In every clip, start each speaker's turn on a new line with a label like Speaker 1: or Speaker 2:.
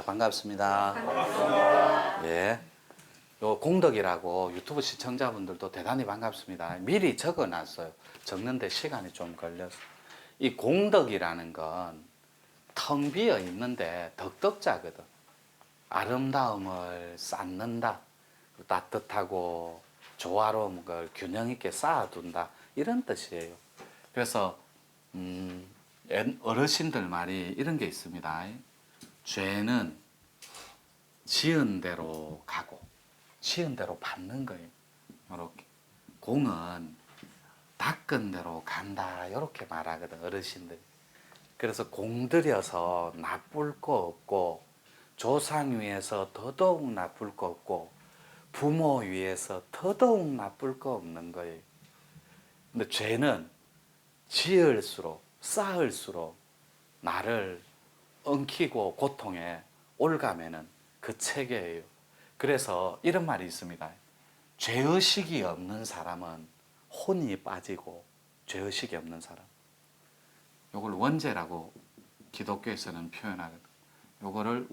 Speaker 1: 반갑습니다. 예. 요 공덕이라고 유튜브 시청자분들도 대단히 반갑습니다. 미리 적어 놨어요. 적는데 시간이 좀 걸려서. 이 공덕이라는 건 텅 비어 있는데 덕덕자거든. 아름다움을 쌓는다. 따뜻하고 조화로운 걸 균형 있게 쌓아둔다. 이런 뜻이에요. 그래서 어르신들 말이 이런 게 있습니다. 죄는 지은 대로 가고 지은 대로 받는 거예요. 이렇게 공은 닦은 대로 간다. 이렇게 말하거든 어르신들. 그래서 공들여서 나쁠 거 없고 조상 위에서 더더욱 나쁠 거 없고 부모 위에서 더더욱 나쁠 거 없는 거예요. 근데 죄는 지을수록 쌓을수록 나를 엉키고 고통에 올가매는 그 체계예요. 그래서 이런 말이 있습니다. 죄의식이 없는 사람은 혼이 빠지고 죄의식이 없는 사람. 요걸 원죄라고 기독교에서는 표현하거든. 요거를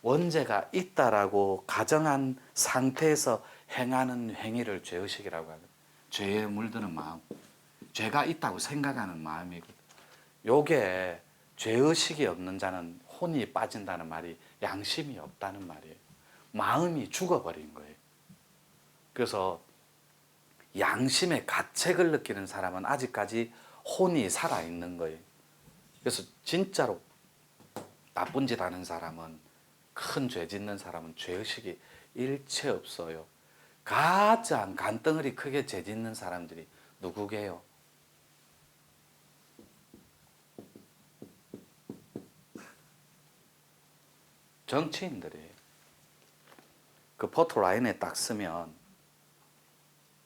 Speaker 1: 원죄가 있다라고 가정한 상태에서 행하는 행위를 죄의식이라고 하거든. 죄에 물드는 마음. 죄가 있다고 생각하는 마음이거든. 요게 죄의식이 없는 자는 혼이 빠진다는 말이 양심이 없다는 말이에요. 마음이 죽어버린 거예요. 그래서 양심의 가책을 느끼는 사람은 아직까지 혼이 살아있는 거예요. 그래서 진짜로 나쁜 짓 하는 사람은, 큰 죄 짓는 사람은 죄의식이 일체 없어요. 가장 간덩어리 크게 죄 짓는 사람들이 누구게요? 정치인들이에요. 그 포토라인에 딱 쓰면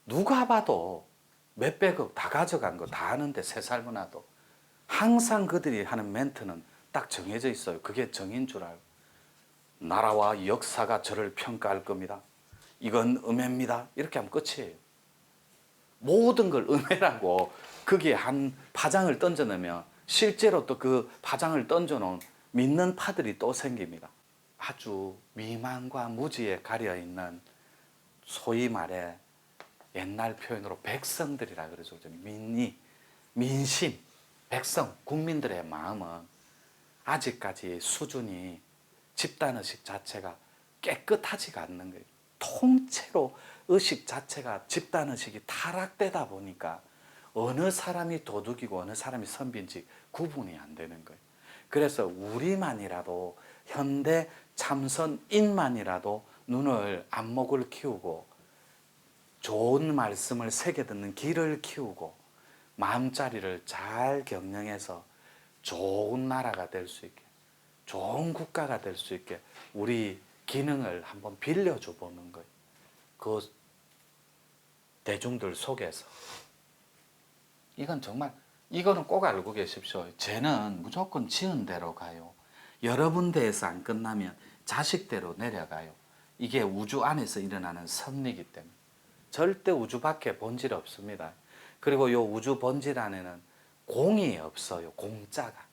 Speaker 1: 누가 봐도 몇백억 다 가져간 거 다 아는데 세 살문화도 항상 그들이 하는 멘트는 딱 정해져 있어요. 그게 정인 줄 알고. 나라와 역사가 저를 평가할 겁니다. 이건 음해입니다. 이렇게 하면 끝이에요. 모든 걸 음해라고 거기에 한 파장을 던져 넣으면 실제로 또 그 파장을 던져 놓은 믿는 파들이 또 생깁니다. 아주 미만과 무지에 가려 있는 소위 말해 옛날 표현으로 백성들이라 그러죠. 민심, 백성, 국민들의 마음은 아직까지 수준이 집단의식 자체가 깨끗하지가 않는 거예요. 통째로 의식 자체가 집단의식이 타락되다 보니까 어느 사람이 도둑이고 어느 사람이 선비인지 구분이 안 되는 거예요. 그래서 우리만이라도 현대 참선인만이라도 눈을 안목을 키우고 좋은 말씀을 새겨 듣는 귀를 키우고 마음자리를 잘 경영해서 좋은 나라가 될 수 있게, 좋은 국가가 될 수 있게 우리 기능을 한번 빌려줘 보는 거예요. 그 대중들 속에서. 이건 정말, 이거는 꼭 알고 계십시오. 죄는 무조건 지은 대로 가요. 여러분 대에서 안 끝나면 자식대로 내려가요. 이게 우주 안에서 일어나는 섭리이기 때문에. 절대 우주 밖에 본질 없습니다. 그리고 이 우주 본질 안에는 공이 없어요. 공짜가.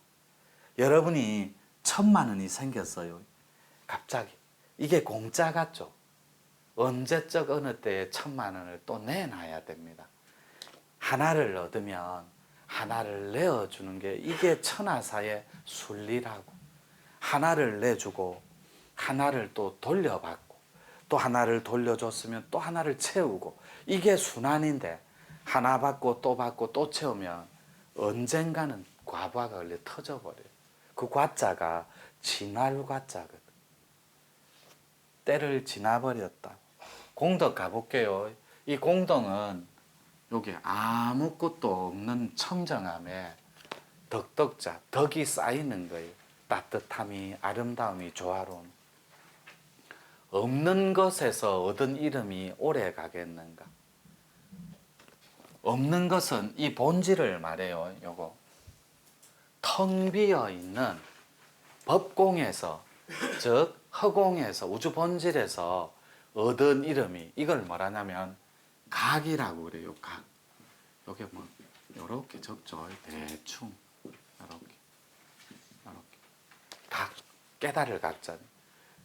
Speaker 1: 여러분이 1,000만 원이 생겼어요. 갑자기. 이게 공짜 같죠? 언제적 어느 때에 1,000만 원을 또 내놔야 됩니다. 하나를 얻으면 하나를 내어주는 게 이게 천하사의 순리라고. 하나를 내주고 하나를 또 돌려받고 또 하나를 돌려줬으면 또 하나를 채우고 이게 순환인데 하나 받고 또 채우면 언젠가는 과부하가 걸려 터져버려요. 그 과자가 진할 과자거든. 때를 지나버렸다. 공덕 가볼게요. 이 공덕은 여기 아무것도 없는 청정함에 덕덕자, 덕이 쌓이는 거예요. 따뜻함이, 아름다움이, 조화로움. 없는 것에서 얻은 이름이 오래 가겠는가? 없는 것은 이 본질을 말해요. 요거 텅 비어 있는 법공에서, 즉 허공에서, 우주 본질에서 얻은 이름이, 이걸 뭐라냐면 각이라고 그래요. 각. 요게 뭐 요렇게 적죠. 대충 요렇게 각. 깨달을 갖잖아요.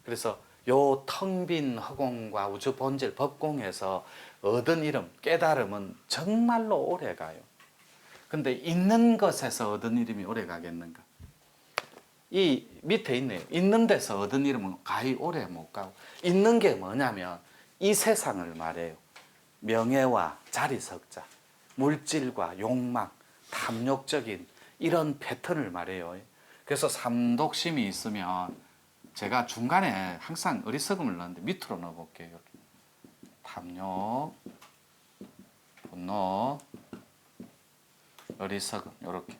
Speaker 1: 그래서 요 텅 빈 허공과 우주 본질 법공에서 얻은 이름, 깨달음은 정말로 오래 가요. 근데 있는 것에서 얻은 이름이 오래 가겠는가? 이 밑에 있네요. 있는 데서 얻은 이름은 가히 오래 못 가고, 있는 게 뭐냐면 이 세상을 말해요. 명예와 자리석자, 물질과 욕망, 탐욕적인 이런 패턴을 말해요. 그래서 삼독심이 있으면 제가 중간에 항상 어리석음을 넣는데 밑으로 넣어볼게요. 이렇게. 탐욕, 분노, 어리석음 이렇게.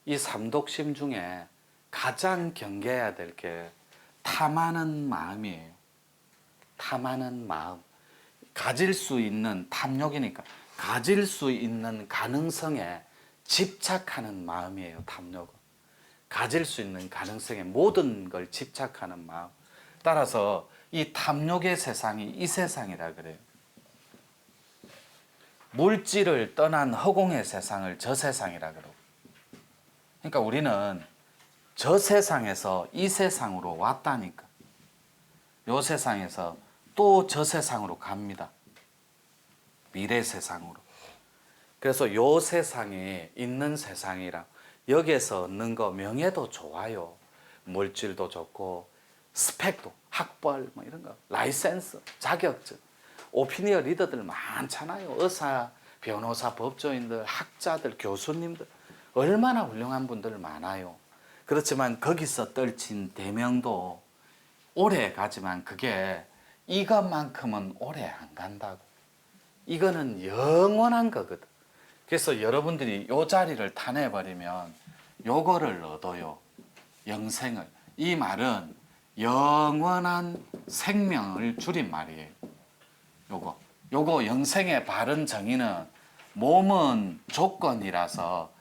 Speaker 1: 이 삼독심 중에 가장 경계해야 될 게 탐하는 마음이에요. 탐하는 마음. 가질 수 있는 탐욕이니까 가질 수 있는 가능성에 집착하는 마음이에요. 탐욕은. 가질 수 있는 가능성에 모든 걸 집착하는 마음. 따라서 이 탐욕의 세상이 이 세상이라 그래요. 물질을 떠난 허공의 세상을 저 세상이라 그러고. 그러니까 우리는 저 세상에서 이 세상으로 왔다니까. 요 세상에서 또 저 세상으로 갑니다. 미래 세상으로. 그래서 요 세상에 있는 세상이라 여기에서 얻는 거 명예도 좋아요. 물질도 좋고 스펙도 학벌 뭐 이런 거 라이센스 자격증 오피니언 리더들 많잖아요. 의사, 변호사, 법조인들, 학자들, 교수님들 얼마나 훌륭한 분들 많아요. 그렇지만 거기서 떨친 대명도 오래 가지만 그게 이것만큼은 오래 안 간다고. 이거는 영원한 거거든. 그래서 여러분들이 요 자리를 타내버리면 요거를 얻어요. 영생을. 이 말은 영원한 생명을 줄인 말이에요. 요거 영생의 바른 정의는 몸은 조건이라서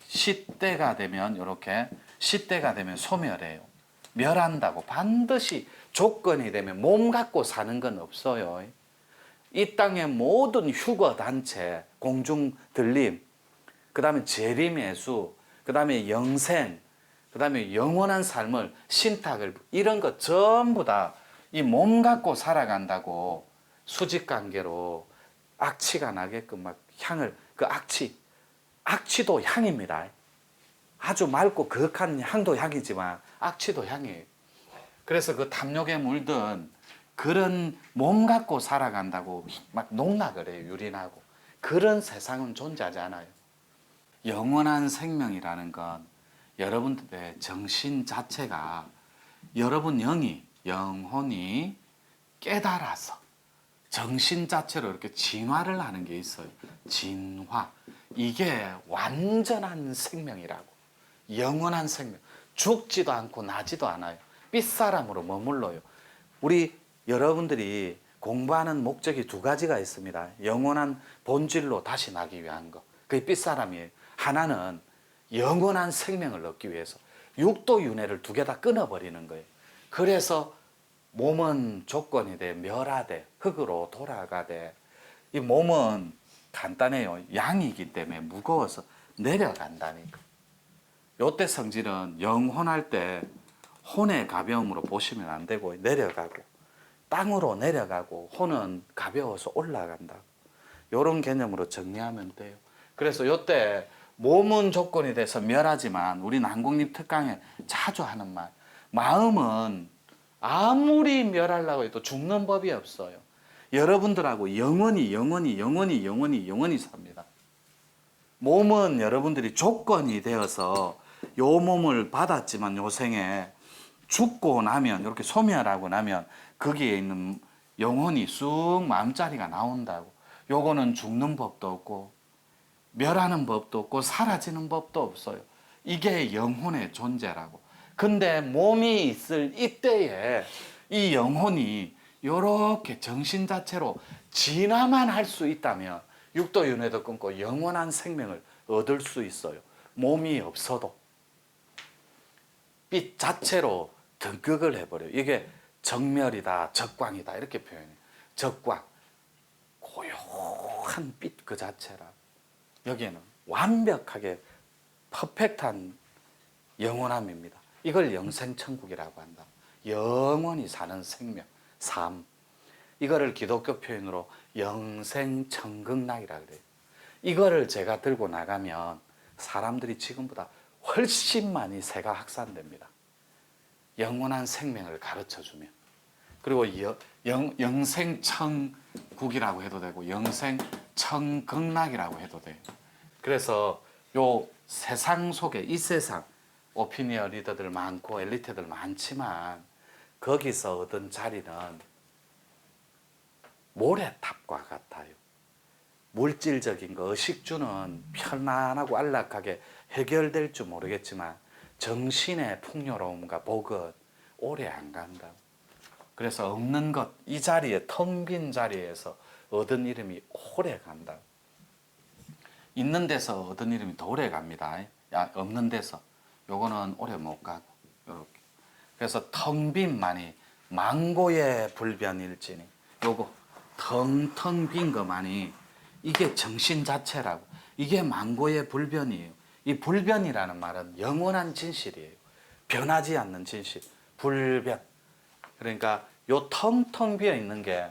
Speaker 1: 시대가 되면 이렇게 시대가 되면 소멸해요. 멸한다고. 반드시 조건이 되면 몸 갖고 사는 건 없어요. 이 땅의 모든 휴거 단체, 공중 들림, 그 다음에 재림예수, 그 다음에 영생, 그 다음에 영원한 삶을 신탁을 이런 것 전부 다 이 몸 갖고 살아간다고 수직관계로 악취가 나게끔 막 향을 그 악취도 향입니다. 아주 맑고 거룩한 향도 향이지만 악취도 향이에요. 그래서 그 탐욕에 물든 그런 몸 갖고 살아간다고 막 농락을 해요. 유린하고. 그런 세상은 존재하지 않아요. 영원한 생명이라는 건 여러분들의 정신 자체가 여러분 영혼이 깨달아서 정신 자체로 이렇게 진화를 하는 게 있어요. 진화. 이게 완전한 생명이라고. 영원한 생명. 죽지도 않고 나지도 않아요. 빛사람으로 머물러요. 우리 여러분들이 공부하는 목적이 두 가지가 있습니다. 영원한 본질로 다시 나기 위한 거. 그게 빛사람이에요. 하나는 영원한 생명을 얻기 위해서 육도 윤회를 두 개 다 끊어버리는 거예요. 그래서 몸은 조건이 돼 멸하되 흙으로 돌아가되 이 몸은 간단해요. 양이기 때문에 무거워서 내려간다니까. 요때 성질은 영혼할 때 혼의 가벼움으로 보시면 안 되고 내려가고 땅으로 내려가고 혼은 가벼워서 올라간다. 요런 개념으로 정리하면 돼요. 그래서 요때 몸은 조건이 돼서 멸하지만 우리는 한국립 특강에 자주 하는 말 마음은 아무리 멸하려고 해도 죽는 법이 없어요. 여러분들하고 영원히 삽니다. 몸은 여러분들이 조건이 되어서 요 몸을 받았지만 요 생에 죽고 나면 이렇게 소멸하고 나면 거기에 있는 영혼이 쑥 마음자리가 나온다고. 요거는 죽는 법도 없고 멸하는 법도 없고 사라지는 법도 없어요. 이게 영혼의 존재라고. 근데 몸이 있을 이때에 이 영혼이 이렇게 정신 자체로 진화만 할 수 있다면 육도윤회도 끊고 영원한 생명을 얻을 수 있어요. 몸이 없어도 빛 자체로 등극을 해버려요. 이게 정멸이다, 적광이다 이렇게 표현해요. 적광, 고요한 빛 그 자체라. 여기에는 완벽하게 퍼펙트한 영원함입니다. 이걸 영생천국이라고 한다. 영원히 사는 생명, 삶. 이거를 기독교 표현으로 영생천극락이라 그래요. 이거를 제가 들고 나가면 사람들이 지금보다 훨씬 많이 새가 확산됩니다. 영원한 생명을 가르쳐주면. 그리고 영생천국이라고 해도 되고 영생천극락이라고 해도 돼요. 그래서 요 세상 속에 이 세상 오피니언 리더들 많고 엘리트들 많지만 거기서 얻은 자리는 모래탑과 같아요. 물질적인 거, 의식주는 편안하고 안락하게 해결될 줄 모르겠지만 정신의 풍요로움과 복은 오래 안 간다. 그래서 없는 것, 이 자리에 텅 빈 자리에서 얻은 이름이 오래 간다. 있는 데서 얻은 이름이 더 오래 갑니다. 없는 데서 요거는 오래 못 가고 요렇게. 그래서 텅 빈만이 망고의 불변일지니 요거 텅텅 빈 것만이 이게 정신 자체라고. 이게 망고의 불변이에요. 이 불변이라는 말은 영원한 진실이에요. 변하지 않는 진실. 불변. 그러니까 요 텅텅 비어 있는 게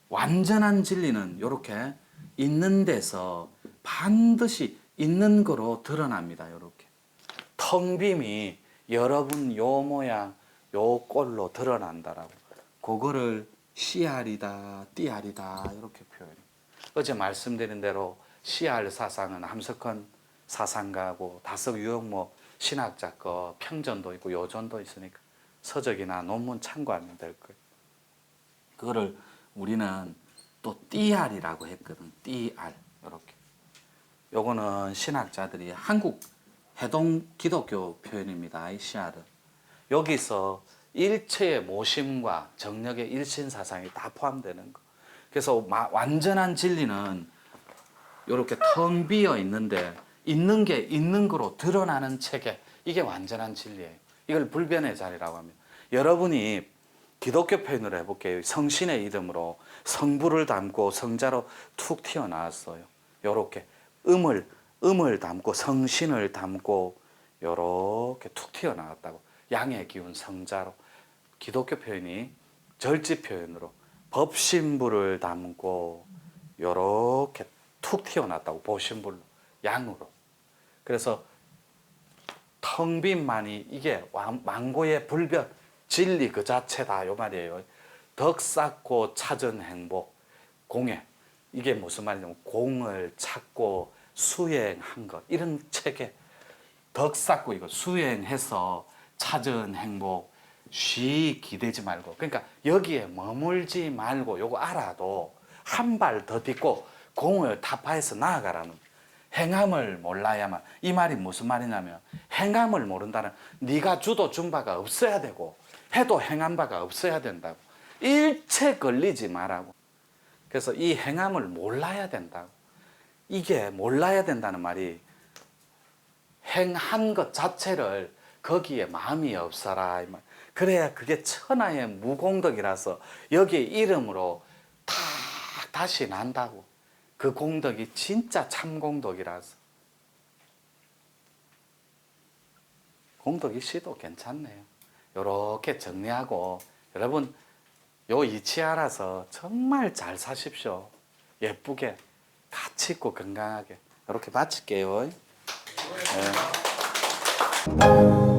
Speaker 1: 완전한 진리는 요렇게 있는 데서 반드시 있는 거로 드러납니다. 요렇게. 텅 빔이 여러분 요 모양 요 꼴로 드러난다라고. 그거를 CR이다, TR이다 이렇게 표현해요. 어제 말씀드린 대로 CR 사상은 함석헌 사상가고 다석 유영모 신학자 거 평전도 있고 요전도 있으니까 서적이나 논문 참고하면 될 거예요. 그거를 우리는 또 TR이라고 했거든. TR 이렇게. 요거는 신학자들이 한국 해동 기독교 표현입니다. 이 CR은. 여기서 일체의 모심과 정력의 일신 사상이 다 포함되는 거. 그래서 완전한 진리는 이렇게 텅 비어 있는데 있는 게 있는 거로 드러나는 체계. 이게 완전한 진리예요. 이걸 불변의 자리라고 합니다. 여러분이 기독교 표현으로 해볼게요. 성신의 이름으로 성부를 담고 성자로 툭 튀어나왔어요. 요렇게 음을 담고 성신을 담고 요렇게 툭 튀어나왔다고. 양의 기운 성자로. 기독교 표현이 절지 표현으로 법신부를 담고 요렇게 툭 튀어났다고. 보신불로 양으로. 그래서 텅 빈만이 이게 망고의 불변 진리 그 자체다 요 말이에요. 덕 쌓고 찾은 행복 공예. 이게 무슨 말이냐면 공을 찾고 수행한 것 이런 체계. 덕 쌓고 이거 수행해서 찾은 행복 쉬 기대지 말고. 그러니까 여기에 머물지 말고 요거 알아도 한 발 더 딛고 공을 타파해서 나아가라는. 행함을 몰라야만. 이 말이 무슨 말이냐면 행함을 모른다는 네가 주도 준 바가 없어야 되고 해도 행한 바가 없어야 된다고. 일체 걸리지 말라고. 그래서 이 행함을 몰라야 된다고. 이게 몰라야 된다는 말이 행한 것 자체를 거기에 마음이 없어라 이 말. 그래야 그게 천하의 무공덕이라서 여기에 이름으로 다 다시 난다고. 그 공덕이 진짜 참공덕이라서. 공덕이 씨도 괜찮네요. 요렇게 정리하고 여러분 요 이치 알아서 정말 잘 사십시오. 예쁘게 가치 있고 건강하게. 이렇게 마칠게요. 네.